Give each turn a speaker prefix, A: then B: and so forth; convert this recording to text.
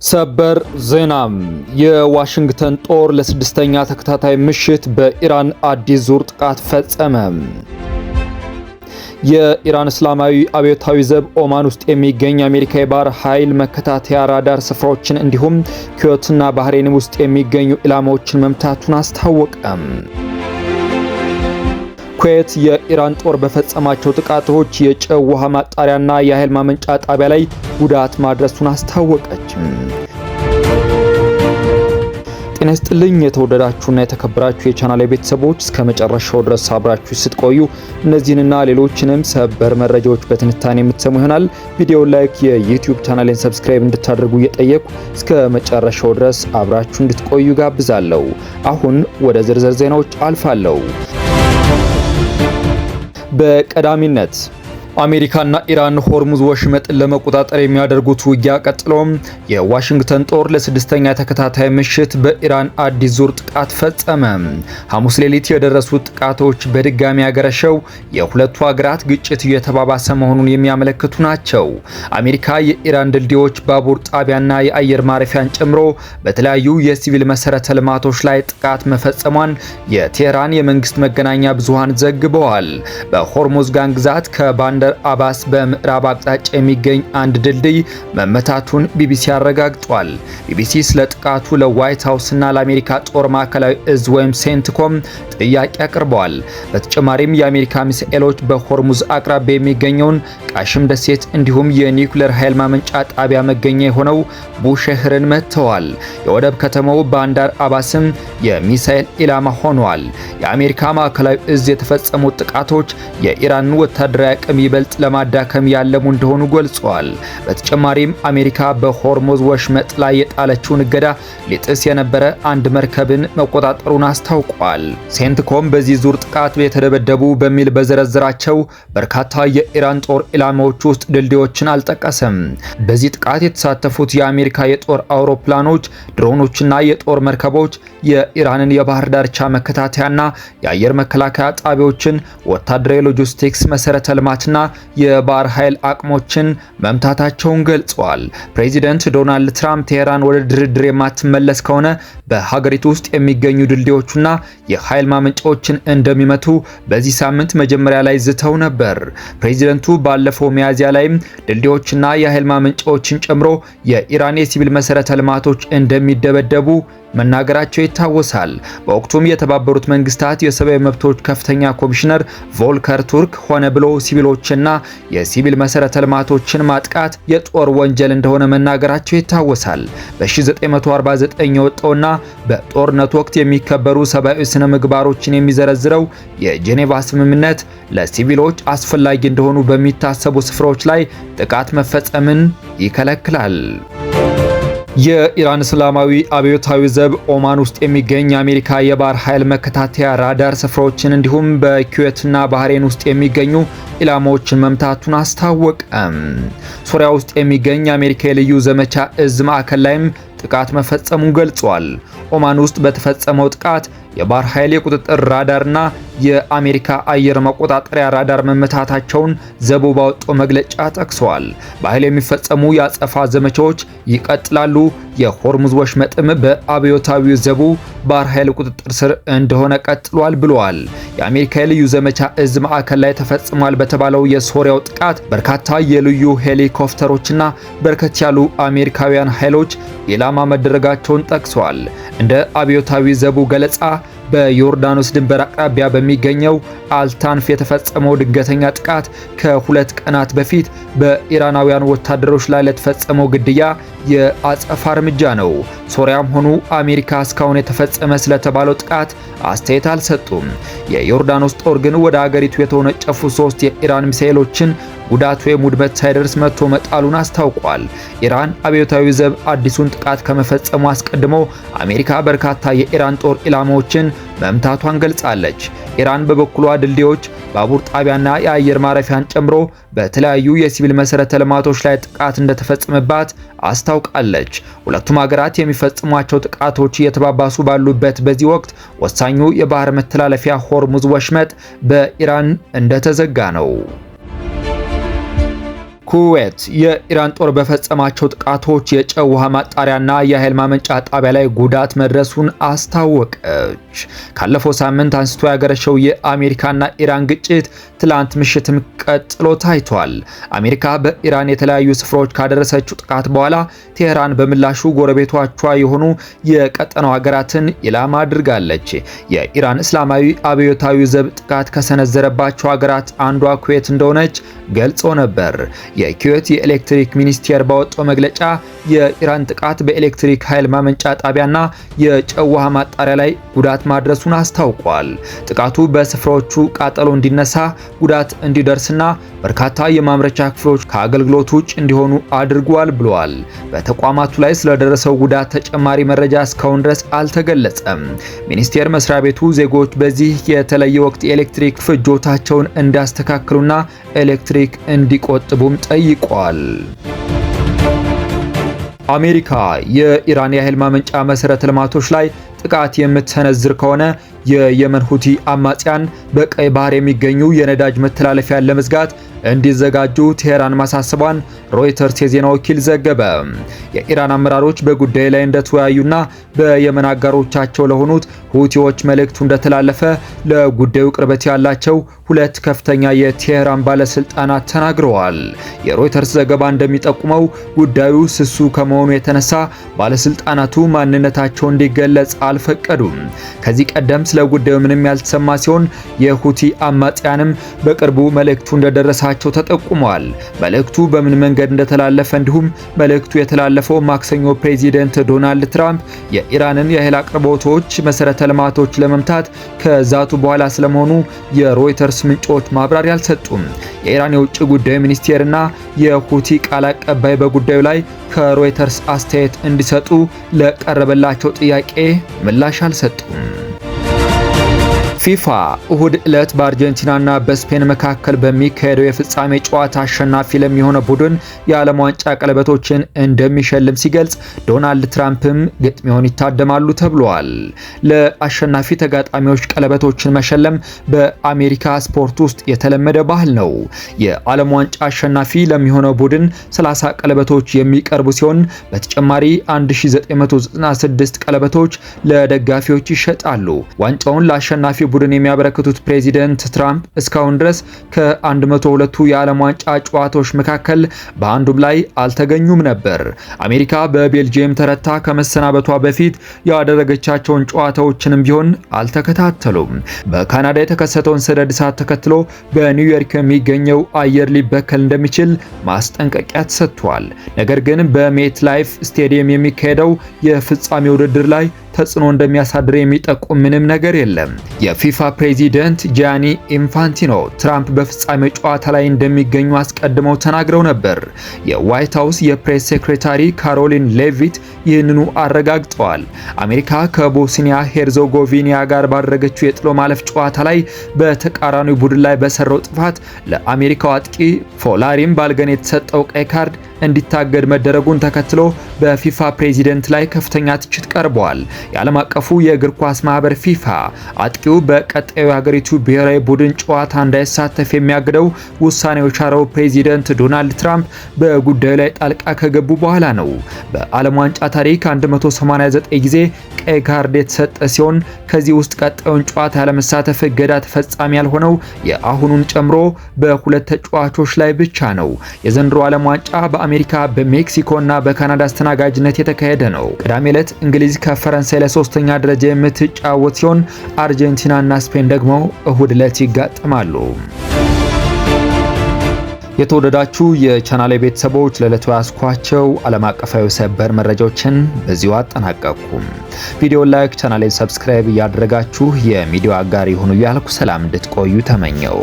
A: ሰበር ዜና የዋሽንግተን ጦር ለስድስተኛ ተከታታይ ምሽት በኢራን አዲስ ዙር ጥቃት ፈጸመ። የኢራን እስላማዊ አብዮታዊ ዘብ ኦማን ውስጥ የሚገኝ አሜሪካ የባህር ኃይል መከታተያ ራዳር ስፍራዎችን እንዲሁም ኩዌትና ባህሬን ውስጥ የሚገኙ ኢላማዎችን መምታቱን አስታወቀ። ኩዌት የኢራን ጦር በፈጸማቸው ጥቃቶች የጨው ውሃ ማጣሪያና የኃይል ማመንጫ ጣቢያ ላይ ጉዳት ማድረሱን አስታወቀች። ጤና ይስጥልኝ የተወደዳችሁና የተከበራችሁ የቻናሌ ቤተሰቦች እስከ መጨረሻው ድረስ አብራችሁ ስትቆዩ እነዚህንና ሌሎችንም ሰበር መረጃዎች በትንታኔ የምትሰሙ ይሆናል። ቪዲዮ ላይክ፣ የዩቲዩብ ቻናሌን ሰብስክራይብ እንድታደርጉ እየጠየቁ እስከ መጨረሻው ድረስ አብራችሁ እንድትቆዩ ጋብዛለሁ። አሁን ወደ ዝርዝር ዜናዎች አልፋለሁ። በቀዳሚነት አሜሪካና ኢራን ሆርሙዝ ወሽመጥን ለመቆጣጠር የሚያደርጉት ውጊያ ቀጥሎም የዋሽንግተን ጦር ለስድስተኛ ተከታታይ ምሽት በኢራን አዲስ ዙር ጥቃት ፈጸመ። ሐሙስ ሌሊት የደረሱት ጥቃቶች በድጋሚ ያገረሸው የሁለቱ ሀገራት ግጭት እየተባባሰ መሆኑን የሚያመለክቱ ናቸው። አሜሪካ የኢራን ድልድዮች፣ ባቡር ጣቢያና የአየር ማረፊያን ጨምሮ በተለያዩ የሲቪል መሰረተ ልማቶች ላይ ጥቃት መፈጸሟን የቴህራን የመንግስት መገናኛ ብዙሃን ዘግበዋል። በሆርሙዝ ጋን ግዛት ከባንደር አባስ በምዕራብ አቅጣጫ የሚገኝ አንድ ድልድይ መመታቱን ቢቢሲ አረጋግጧል። ቢቢሲ ስለ ጥቃቱ ለዋይት ሃውስና ለአሜሪካ ጦር ማዕከላዊ እዝ ወይም ሴንትኮም ጥያቄ አቅርበዋል። በተጨማሪም የአሜሪካ ሚሳኤሎች በሆርሙዝ አቅራቢያ የሚገኘውን ቃሽም ደሴት እንዲሁም የኒውክሌር ኃይል ማመንጫ ጣቢያ መገኛ የሆነው ቡሼህርን መትተዋል። የወደብ ከተማው ባንዳር አባስም የሚሳኤል ኢላማ ሆኗል። የአሜሪካ ማዕከላዊ እዝ የተፈጸሙት ጥቃቶች የኢራን ወታደራዊ አቅም ይበልጥ ለማዳከም ያለሙ እንደሆኑ ገልጿል። በተጨማሪም አሜሪካ በሆርሙዝ ወሽመጥ ላይ የጣለችውን እገዳ ሊጥስ የነበረ አንድ መርከብን መቆጣጠሩን አስታውቋል። ሴንትኮም በዚህ ዙር ጥቃት የተደበደቡ በሚል በዘረዘራቸው በርካታ የኢራን ጦር ኢላማዎች ውስጥ ድልድዮችን አልጠቀሰም። በዚህ ጥቃት የተሳተፉት የአሜሪካ የጦር አውሮፕላኖች፣ ድሮኖችና የጦር መርከቦች የኢራንን የባህር ዳርቻ መከታተያና የአየር መከላከያ ጣቢያዎችን፣ ወታደራዊ ሎጂስቲክስ መሰረተ ልማትና የባህር ኃይል አቅሞችን መምታታቸውን ገልጸዋል። ፕሬዚደንት ዶናልድ ትራምፕ ቴህራን ወደ ድርድር የማትመለስ ከሆነ በሀገሪቱ ውስጥ የሚገኙ ድልድዮችና የኃይል ማመንጫዎችን እንደሚመቱ በዚህ ሳምንት መጀመሪያ ላይ ዝተው ነበር። ፕሬዚደንቱ ባለፈው ሚያዝያ ላይም ድልድዮችና የኃይል ማመንጫዎችን ጨምሮ የኢራን የሲቪል መሰረተ ልማቶች እንደሚደበደቡ መናገራቸው ይታወሳል። በወቅቱም የተባበሩት መንግስታት የሰብአዊ መብቶች ከፍተኛ ኮሚሽነር ቮልከር ቱርክ ሆነ ብሎ ሲቪሎችና የሲቪል መሰረተ ልማቶችን ማጥቃት የጦር ወንጀል እንደሆነ መናገራቸው ይታወሳል። በ1949 የወጣውና በጦርነት ወቅት የሚከበሩ ሰብአዊ ስነ ምግባሮችን የሚዘረዝረው የጄኔቫ ስምምነት ለሲቪሎች አስፈላጊ እንደሆኑ በሚታሰቡ ስፍራዎች ላይ ጥቃት መፈጸምን ይከለክላል። የኢራን እስላማዊ አብዮታዊ ዘብ ኦማን ውስጥ የሚገኝ የአሜሪካ የባህር ኃይል መከታተያ ራዳር ስፍራዎችን እንዲሁም በኩዌትና ባህሬን ውስጥ የሚገኙ ኢላማዎችን መምታቱን አስታወቀ። ሶሪያ ውስጥ የሚገኝ የአሜሪካ የልዩ ዘመቻ እዝ ማዕከል ላይም ጥቃት መፈጸሙን ገልጿል። ኦማን ውስጥ በተፈጸመው ጥቃት የባህር ኃይል የቁጥጥር ራዳርና የአሜሪካ አየር መቆጣጠሪያ ራዳር መመታታቸውን ዘቡ ባወጣው መግለጫ ጠቅሰዋል። በኃይል የሚፈጸሙ የአጸፋ ዘመቻዎች ይቀጥላሉ። የሆርሙዝ ወሽመጥም በአብዮታዊ ዘቡ ባህር ኃይል ቁጥጥር ስር እንደሆነ ቀጥሏል ብለዋል። የአሜሪካ የልዩ ዘመቻ እዝ ማዕከል ላይ ተፈጽሟል በተባለው የሶሪያው ጥቃት በርካታ የልዩ ሄሊኮፕተሮችና በርከት ያሉ አሜሪካውያን ኃይሎች ኢላማ መደረጋቸውን ጠቅሰዋል። እንደ አብዮታዊ ዘቡ ገለጻ በዮርዳኖስ ድንበር አቅራቢያ በሚገኘው አልታንፍ የተፈጸመው ድንገተኛ ጥቃት ከሁለት ቀናት በፊት በኢራናውያን ወታደሮች ላይ ለተፈጸመው ግድያ የአጸፋ እርምጃ ነው። ሶሪያም ሆኑ አሜሪካ እስካሁን የተፈጸመ ስለተባለው ጥቃት አስተያየት አልሰጡም። የዮርዳኖስ ጦር ግን ወደ አገሪቱ የተወነጨፉ 3 የኢራን ሚሳኤሎችን ጉዳት ወይም ውድመት ሳይደርስ መቶ መጣሉን አስታውቋል። ኢራን አብዮታዊ ዘብ አዲሱን ጥቃት ከመፈጸሙ አስቀድሞ አሜሪካ በርካታ የኢራን ጦር ኢላማዎችን መምታቷን ገልጻለች። ኢራን በበኩሏ ድልድዮች፣ ባቡር ጣቢያና የአየር ማረፊያን ጨምሮ በተለያዩ የሲቪል መሰረተ ልማቶች ላይ ጥቃት እንደተፈጸመባት አስታውቃለች። ሁለቱም ሀገራት የሚፈጽሟቸው ጥቃቶች እየተባባሱ ባሉበት በዚህ ወቅት ወሳኙ የባህር መተላለፊያ ሆርሙዝ ወሽመጥ በኢራን እንደተዘጋ ነው። ኩዌት የኢራን ጦር በፈጸማቸው ጥቃቶች የጨው ውሃ ማጣሪያና የኃይል ማመንጫ ጣቢያ ላይ ጉዳት መድረሱን አስታወቀች። ካለፈው ሳምንት አንስቶ ያገረሸው የአሜሪካና ኢራን ግጭት ትላንት ምሽትም ቀጥሎ ታይቷል። አሜሪካ በኢራን የተለያዩ ስፍራዎች ካደረሰችው ጥቃት በኋላ ቴህራን በምላሹ ጎረቤቶቿ የሆኑ የቀጠናው ሀገራትን ኢላማ አድርጋለች። የኢራን እስላማዊ አብዮታዊ ዘብ ጥቃት ከሰነዘረባቸው ሀገራት አንዷ ኩዌት እንደሆነች ገልጾ ነበር። የኩዌት የኤሌክትሪክ ሚኒስቴር ባወጣው መግለጫ የኢራን ጥቃት በኤሌክትሪክ ኃይል ማመንጫ ጣቢያና የጨው ውሃ ማጣሪያ ላይ ጉዳት ማድረሱን አስታውቋል። ጥቃቱ በስፍራዎቹ ቃጠሎ እንዲነሳ፣ ጉዳት እንዲደርስና በርካታ የማምረቻ ክፍሎች ከአገልግሎት ውጭ እንዲሆኑ አድርጓል ብለዋል። በተቋማቱ ላይ ስለደረሰው ጉዳት ተጨማሪ መረጃ እስካሁን ድረስ አልተገለጸም። ሚኒስቴር መስሪያ ቤቱ ዜጎች በዚህ የተለየ ወቅት የኤሌክትሪክ ፍጆታቸውን እንዲያስተካክሉና ኤሌክትሪክ እንዲቆጥቡም ጠይቋል። አሜሪካ የኢራን የኃይል ማመንጫ መሰረተ ልማቶች ላይ ጥቃት የምትሰነዝር ከሆነ የየመን ሁቲ አማጽያን በቀይ ባህር የሚገኙ የነዳጅ መተላለፊያን ለመዝጋት እንዲዘጋጁ ቴህራን ማሳሰቧን ሮይተርስ የዜና ወኪል ዘገበ። የኢራን አመራሮች በጉዳዩ ላይ እንደተወያዩና በየመን አጋሮቻቸው ለሆኑት ሁቲዎች መልእክቱ እንደተላለፈ ለጉዳዩ ቅርበት ያላቸው ሁለት ከፍተኛ የቴህራን ባለስልጣናት ተናግረዋል። የሮይተርስ ዘገባ እንደሚጠቁመው ጉዳዩ ስሱ ከመሆኑ የተነሳ ባለስልጣናቱ ማንነታቸው እንዲገለጽ አልፈቀዱም። ከዚህ ቀደም ስለ ጉዳዩ ምንም ያልተሰማ ሲሆን የሁቲ አማጽያንም በቅርቡ መልእክቱ እንደደረሳቸው ተጠቁሟል። መልእክቱ በምን መንገድ እንደተላለፈ እንዲሁም መልእክቱ የተላለፈው ማክሰኞ ፕሬዚደንት ዶናልድ ትራምፕ የኢራንን የኃይል አቅርቦቶች መሰረተ ልማቶች ለመምታት ከዛቱ በኋላ ስለመሆኑ የሮይተርስ ምንጮች ማብራሪያ አልሰጡም። የኢራን የውጭ ጉዳይ ሚኒስቴርና የሁቲ ቃል አቀባይ በጉዳዩ ላይ ከሮይተርስ አስተያየት እንዲሰጡ ለቀረበላቸው ጥያቄ ምላሽ አልሰጡም። ፊፋ እሁድ ዕለት በአርጀንቲናና በስፔን መካከል በሚካሄደው የፍጻሜ ጨዋታ አሸናፊ ለሚሆነው ቡድን የዓለም ዋንጫ ቀለበቶችን እንደሚሸልም ሲገልጽ ዶናልድ ትራምፕም ግጥሚያውን ይታደማሉ ተብሏል። ለአሸናፊ ተጋጣሚዎች ቀለበቶችን መሸለም በአሜሪካ ስፖርት ውስጥ የተለመደ ባህል ነው። የዓለም ዋንጫ አሸናፊ ለሚሆነው ቡድን 30 ቀለበቶች የሚቀርቡ ሲሆን በተጨማሪ 1996 ቀለበቶች ለደጋፊዎች ይሸጣሉ። ዋንጫውን ለአሸናፊ ቡድን የሚያበረክቱት ፕሬዚደንት ትራምፕ እስካሁን ድረስ ከ102ቱ የዓለም ዋንጫ ጨዋታዎች መካከል በአንዱም ላይ አልተገኙም ነበር። አሜሪካ በቤልጂየም ተረታ ከመሰናበቷ በፊት ያደረገቻቸውን ጨዋታዎችንም ቢሆን አልተከታተሉም። በካናዳ የተከሰተውን ሰደድ እሳት ተከትሎ በኒውዮርክ የሚገኘው አየር ሊበከል እንደሚችል ማስጠንቀቂያ ተሰጥቷል። ነገር ግን በሜት ላይፍ ስቴዲየም የሚካሄደው የፍጻሜ ውድድር ላይ ተጽዕኖ እንደሚያሳድር የሚጠቁም ምንም ነገር የለም። የፊፋ ፕሬዚደንት ጂያኒ ኢንፋንቲኖ ትራምፕ በፍጻሜ ጨዋታ ላይ እንደሚገኙ አስቀድመው ተናግረው ነበር። የዋይት ሃውስ የፕሬስ ሴክሬታሪ ካሮሊን ሌቪት ይህንኑ አረጋግጠዋል። አሜሪካ ከቦስኒያ ሄርዞጎቪና ጋር ባደረገችው የጥሎ ማለፍ ጨዋታ ላይ በተቃራኒ ቡድን ላይ በሰራው ጥፋት ለአሜሪካው አጥቂ ፎላሪን ባልገን የተሰጠው ቀይ ካርድ እንዲታገድ መደረጉን ተከትሎ በፊፋ ፕሬዚደንት ላይ ከፍተኛ ትችት ቀርበዋል። የዓለም አቀፉ የእግር ኳስ ማህበር ፊፋ አጥቂው በቀጣዩ የሀገሪቱ ብሔራዊ ቡድን ጨዋታ እንዳይሳተፍ የሚያግደው ውሳኔ የቻረው ፕሬዚደንት ዶናልድ ትራምፕ በጉዳዩ ላይ ጣልቃ ከገቡ በኋላ ነው። በዓለም ዋንጫ ታሪክ 189 ጊዜ ቀይ ካርድ የተሰጠ ሲሆን ከዚህ ውስጥ ቀጣዩን ጨዋታ ያለመሳተፍ እገዳ ተፈጻሚ ያልሆነው የአሁኑን ጨምሮ በሁለት ተጫዋቾች ላይ ብቻ ነው። የዘንድሮ ዓለም ዋንጫ በአሜሪካ በሜክሲኮ እና በካናዳ አስተናጋጅነት የተካሄደ ነው። ቅዳሜ ዕለት እንግሊዝ ከፈረንሳይ ለሶስተኛ ደረጃ የምትጫወት ሲሆን አርጀንቲና እና ስፔን ደግሞ እሁድ ዕለት ይጋጠማሉ። የተወደዳችሁ የቻናሌ ቤተሰቦች ለዕለቱ ያስኳቸው ዓለም አቀፋዊ ሰበር መረጃዎችን በዚሁ አጠናቀቅኩ። ቪዲዮ ላይክ፣ ቻናሌን ሰብስክራይብ እያደረጋችሁ የሚዲያው አጋር ይሁኑ እያልኩ ሰላም እንድትቆዩ ተመኘው።